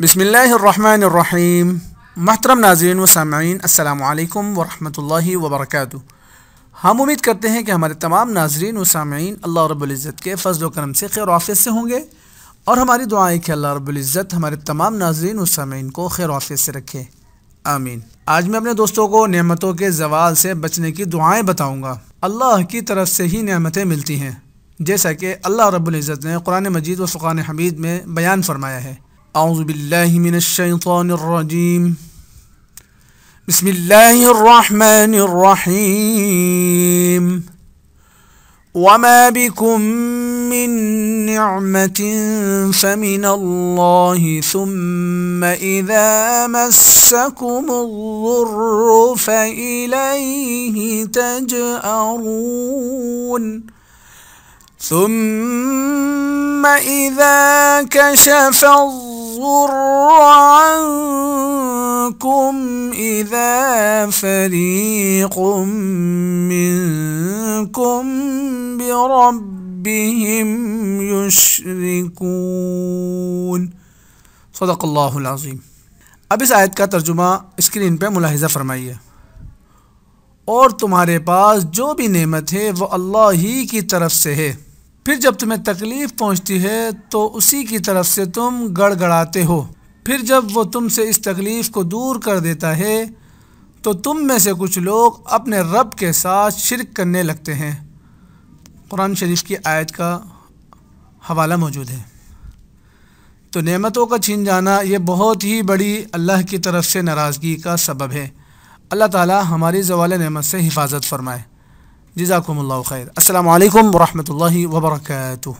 बिस्मिल्लाहिर्रहमानिर्रहीम। महतरम नाज़रीन व सामईन, अस्सलामु अलैकुम वरहमतुल्लाहि वबरकातुहू। हम उम्मीद करते हैं कि हमारे तमाम नाज़रीन व सामईन अल्लाह रब्बुल इज़्ज़त के फ़ज़ल व करम से खैर आफ़ियत से होंगे, और हमारी दुआ है कि अल्लाह रब्बुल इज़्ज़त हमारे तमाम नाज़रीन व सामईन को खैर आफ़ियत से रखे, आमीन। आज मैं अपने दोस्तों को नेमतों के ज़वाल से बचने की दुआएँ बताऊँगा। अल्लाह की तरफ से ही नेमतें मिलती हैं, जैसा कि अल्लाह रब्बुल इज़्ज़त ने कुरान मजीद व फ़ुरक़ान हमीद में बयान फरमाया है। औज़ु बिल्लाहि मिनश शैतानिर रजीम। बिस्मिल्लाहिर रहमानिर रहीम। वमा बिकुम मिन निअमतिन फमिनल्लाहि सुम्मा इज़ा मस्सकुमुज़्ज़ुर्रु फइलैहि तजअरून। ثم إذا كشف الضر عنكم إذا فريق منكم بربهم يشركون। सदक़ल्लाहुल अज़ीम। अब इस आयत का तर्जुमा स्क्रीन पर मुलाहिज़ा फरमाइए। और तुम्हारे पास जो भी नेमत है वो अल्लाह ही की तरफ से है, फिर जब तुम्हें तकलीफ़ पहुंचती है तो उसी की तरफ से तुम गड़गड़ाते हो, फिर जब वो तुमसे इस तकलीफ़ को दूर कर देता है तो तुम में से कुछ लोग अपने रब के साथ शिरक करने लगते हैं। कुरान शरीफ की आयत का हवाला मौजूद है। तो नेमतों का छीन जाना ये बहुत ही बड़ी अल्लाह की तरफ से नाराज़गी का सबब है। अल्लाह ताला हमारी ज़वाल नेमत से हिफाजत फरमाए। जज़ाकुमुल्लाहु खैर। अस्सलामु अलैकुम वरहमतुल्लाहि वबरकातुहू।